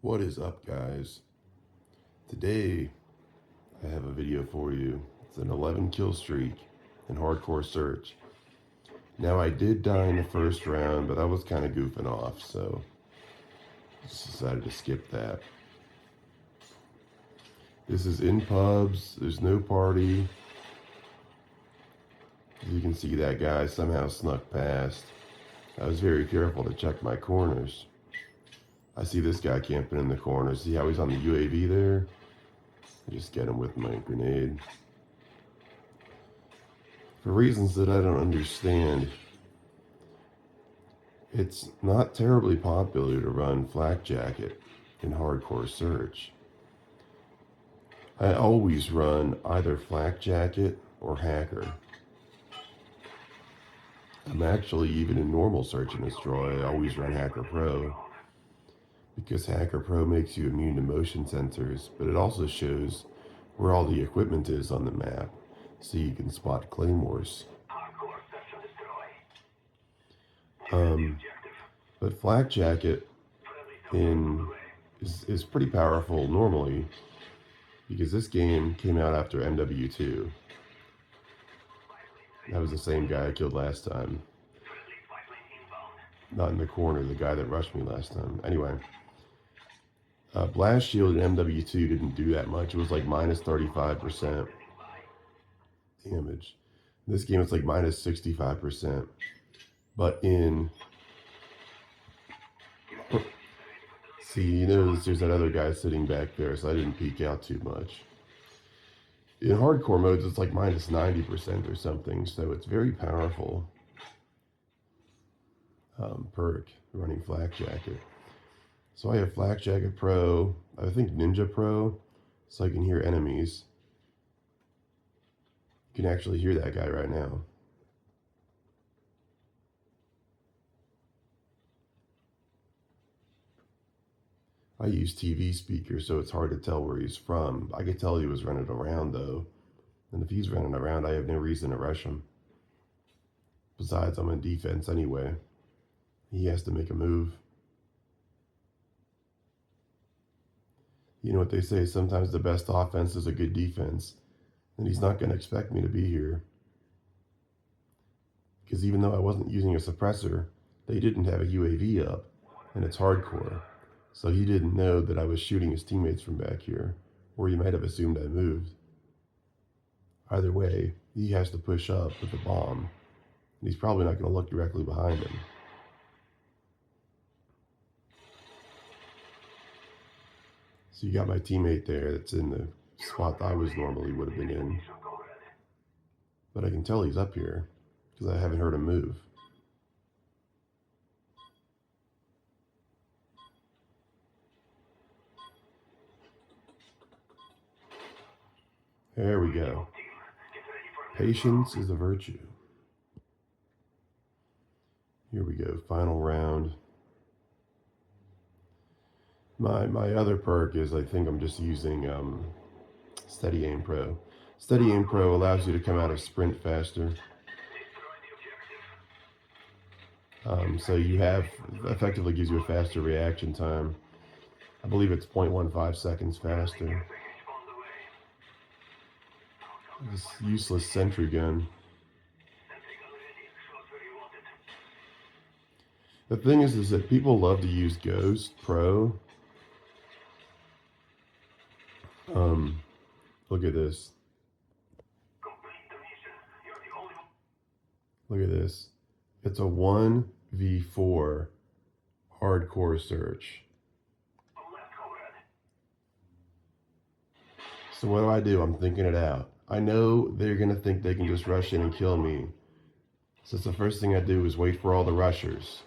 What is up, guys? Today I have a video for you. It's an 11 kill streak in hardcore search. Now, I did die in the first round, but I was kind of goofing off, so I just decided to skip that. This is in pubs, there's no party. As you can see, that guy somehow snuck past. I was very careful to check my corners. I see this guy camping in the corner. See how he's on the UAV there? I just get him with my grenade. For reasons that I don't understand, it's not terribly popular to run flak jacket in hardcore search. I always run either flak jacket or hacker. I'm actually, even in normal search and destroy, I always run hacker pro, because hacker pro makes you immune to motion sensors, but it also shows where all the equipment is on the map, so you can spot claymores. But flak jacket is pretty powerful normally, because this game came out after MW2. That was the same guy I killed last time. Not in the corner, the guy that rushed me last time. Anyway, blast shield in MW2 didn't do that much. It was like minus 35% damage. In this game, it's like minus 65%. But in... See, you notice there's that other guy sitting back there, so I didn't peek out too much. In hardcore modes, it's like minus 90% or something, so it's very powerful perk running flak jacket. So I have flak jacket pro, I think ninja pro, so I can hear enemies. You can actually hear that guy right now. I use TV speakers, so it's hard to tell where he's from. I could tell he was running around, though. And if he's running around, I have no reason to rush him. Besides, I'm in defense anyway. He has to make a move. You know what they say, sometimes the best offense is a good defense. And he's not going to expect me to be here. Because even though I wasn't using a suppressor, they didn't have a UAV up, and it's hardcore. So he didn't know that I was shooting his teammates from back here, or he might have assumed I moved. Either way, he has to push up with the bomb, and he's probably not going to look directly behind him. So you got my teammate there that's in the spot I was normally would have been in. But I can tell he's up here, because I haven't heard him move. There we go. Patience is a virtue. Here we go, final round. My other perk is, I think I'm just using Steady Aim Pro. Steady Aim Pro allows you to come out of sprint faster. So you have, effectively gives you a faster reaction time. I believe it's 0.15 seconds faster. This useless sentry gun. The thing is that people love to use Ghost Pro. Look at this. Look at this. It's a 1v4 hardcore search. So what do? I'm thinking it out. I know they're going to think they can just rush in and kill me. So the first thing I do is wait for all the rushers.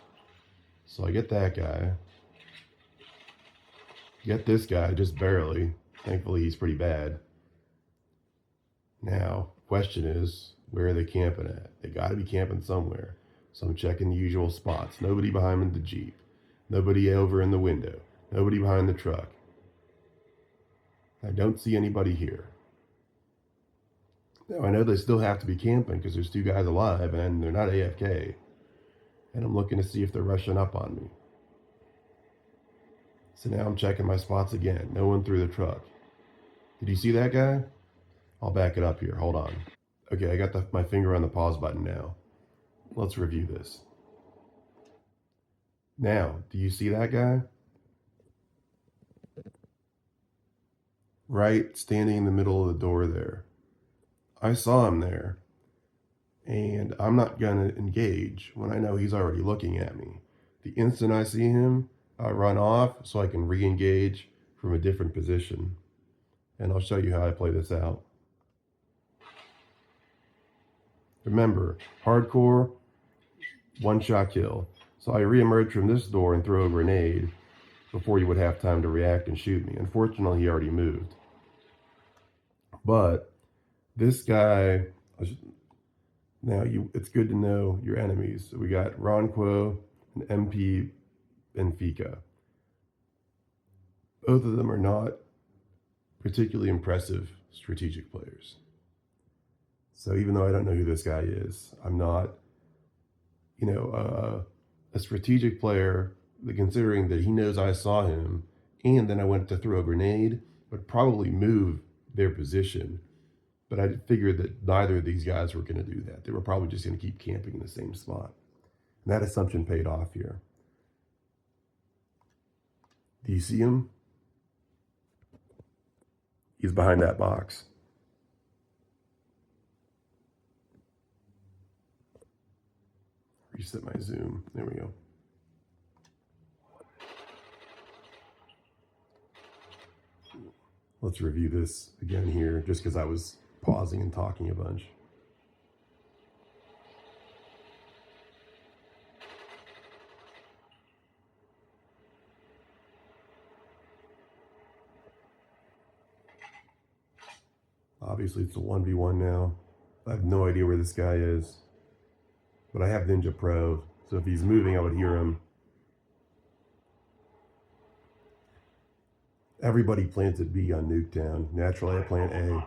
So I get that guy. Get this guy, just barely. Thankfully, he's pretty bad. Now, question is, where are they camping at? They got to be camping somewhere. So I'm checking the usual spots. Nobody behind the Jeep. Nobody over in the window. Nobody behind the truck. I don't see anybody here. Now, I know they still have to be camping because there's two guys alive and they're not AFK. And I'm looking to see if they're rushing up on me. So now I'm checking my spots again. No one through the truck. Did you see that guy? I'll back it up here. Hold on. Okay, I got my finger on the pause button now. Let's review this. Now, do you see that guy? Right, standing in the middle of the door there. I saw him there. And I'm not going to engage when I know he's already looking at me. The instant I see him, I run off so I can re-engage from a different position. And I'll show you how I play this out. Remember, hardcore, one-shot kill. So I re-emerge from this door and throw a grenade before you would have time to react and shoot me. Unfortunately, he already moved. But this guy, now it's good to know your enemies. So we got Ronquo and MP Benfica. Both of them are not particularly impressive strategic players. So even though I don't know who this guy is, I'm not, a strategic player, considering that he knows I saw him, and then I went to throw a grenade, would probably move their position. But I figured that neither of these guys were going to do that. They were probably just going to keep camping in the same spot. And that assumption paid off here. Do you see him? He's behind that box. Reset my zoom. There we go. Let's review this again here, just because I was pausing and talking a bunch. Obviously, it's a 1v1 now. I have no idea where this guy is, but I have Ninja Pro, so if he's moving, I would hear him. Everybody planted B on Nuketown. Naturally, I plant A.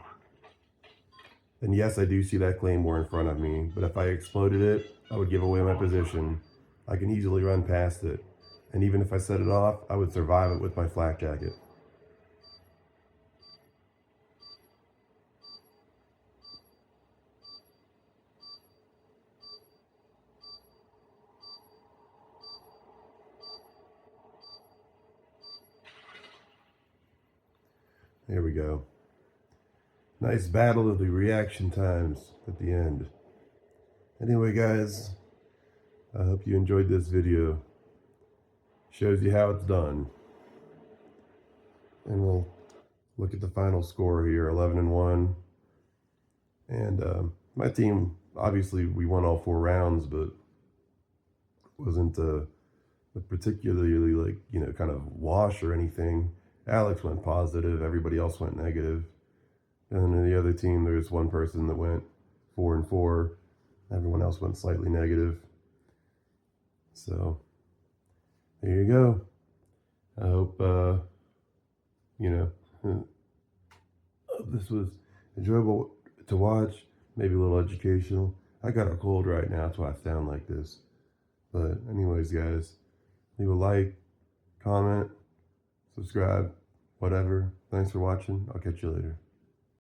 And yes, I do see that Claymore in front of me, but if I exploded it, I would give away my position. I can easily run past it. And even if I set it off, I would survive it with my flak jacket. There we go. Nice battle of the reaction times at the end. Anyway, guys, I hope you enjoyed this video. Shows you how it's done. And we'll look at the final score here, 11-1. And my team, obviously, we won all 4 rounds, but wasn't a particularly, kind of wash or anything. Alex went positive, everybody else went negative. And then in the other team, there's one person that went 4-4. Everyone else went slightly negative. So there you go. I hope, this was enjoyable to watch, maybe a little educational. I got a cold right now, that's why I sound like this. But anyways, guys, leave a like, comment, subscribe, whatever. Thanks for watching. I'll catch you later.